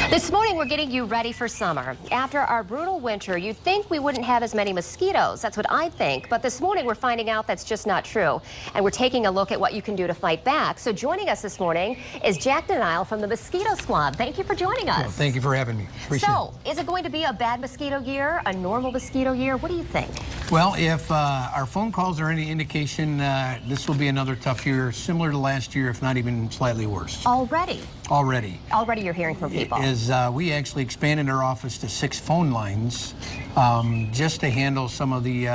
This morning, we're getting you ready for summer. After our brutal winter, you'd think we wouldn't have as many mosquitoes. That's what I think. But this morning, we're finding out that's just not true. And we're taking a look at what you can do to fight back. So joining us this morning is Jack Denial from the Mosquito Swab. Thank you for joining us. Well, thank you for having me. Appreciate it. Is it going to be a bad mosquito year, a normal mosquito year? What do you think? Well, if our phone calls are any indication, this will be another tough year, similar to last year, if not even slightly worse. Already you're hearing from people. We actually expanded our office to 6 phone lines just to handle some of the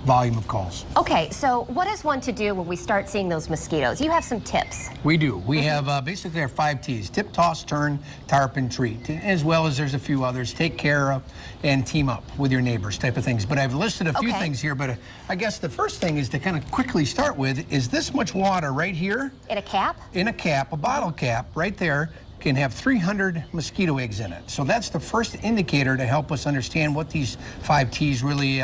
volume of calls. Okay, so what is one to do when we start seeing those mosquitoes? You have some tips. We do. We have basically our 5 T's: tip, toss, turn, tarp, treat, as well as there's a few others. Take care of and team up with your neighbors type of things. But I've listed a few things here, but I guess the first thing is to kind of quickly start with is this much water right here. In a cap? In a cap, a bottle cap right there, can have 300 mosquito eggs in it. So that's the first indicator to help us understand what these 5 T's really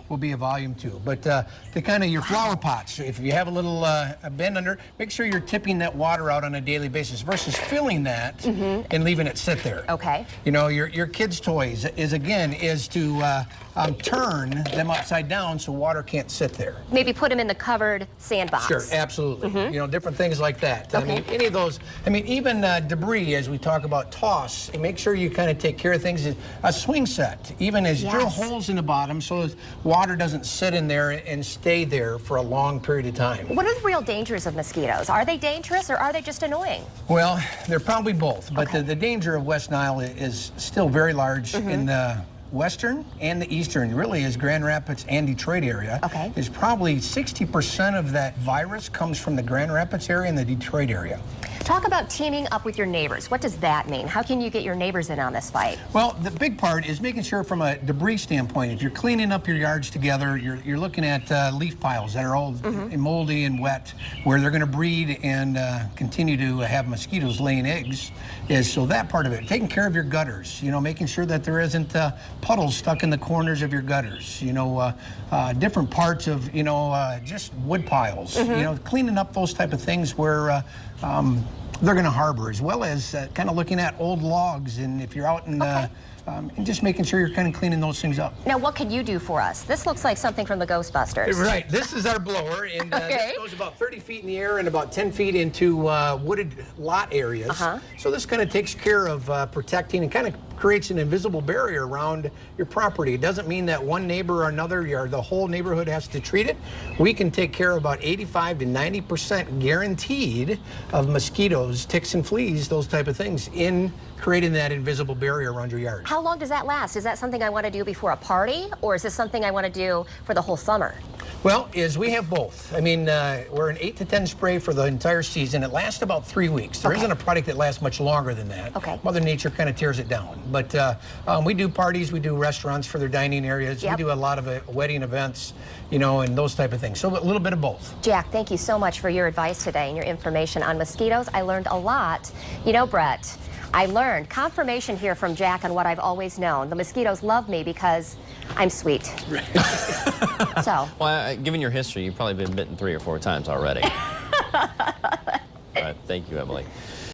will be a volume to. But to kind of your flower pots, if you have a little a bend under, make sure you're tipping that water out on a daily basis versus filling that and leaving it sit there. Okay. You know, your kids' toys is to turn them upside down so water can't sit there. Maybe put them in the covered sandbox. Sure, absolutely. You know, different things like that. Okay. I mean, any of those, even debris, as we talk about toss, and make sure you kind of take care of things. A swing set, even as drill holes in the bottom so water doesn't sit in there and stay there for a long period of time. What are the real dangers of mosquitoes? Are they dangerous or are they just annoying? Well, they're probably both, but the danger of West Nile is still very large in the western and the eastern, really, is Grand Rapids and Detroit area. Is probably 60% of that virus comes from the Grand Rapids area and the Detroit area. Talk about teaming up with your neighbors. What does that mean? How can you get your neighbors in on this fight? Well, the big part is making sure from a debris standpoint, if you're cleaning up your yards together, you're looking at leaf piles that are all moldy and wet, where they're going to breed and continue to have mosquitoes laying eggs. So that part of it. Taking care of your gutters, making sure that there isn't puddles stuck in the corners of your gutters, different parts of, just wood piles, cleaning up those type of things where they're going to harbor, as well as kind of looking at old logs, and if you're out in and just making sure you're kind of cleaning those things up. Now, what can you do for us? This looks like something from the Ghostbusters. Right. This is our blower, and this goes about 30 feet in the air and about 10 feet into wooded lot areas. So this kind of takes care of protecting and kind of creates an invisible barrier around your property. It doesn't mean that one neighbor or another, the whole neighborhood has to treat it. We can take care of about 85 to 90% guaranteed of mosquitoes, ticks and fleas, those type of things, in creating that invisible barrier around your yard. How long does that last? Is that something I want to do before a party, or is this something I want to do for the whole summer? Well, we have both. We're an 8 to 10 spray for the entire season. It lasts about 3 weeks. There isn't a product that lasts much longer than that. Mother Nature kind of tears it down. But we do parties, we do restaurants for their dining areas. We do a lot of wedding events, and those type of things. So a little bit of both. Jack, thank you so much for your advice today and your information on mosquitoes. I learned a lot. Brett, I learned confirmation here from Jack on what I've always known. The mosquitoes love me because I'm sweet. So. Well, given your history, you've probably been bitten 3 or 4 times already. All right, thank you, Emily.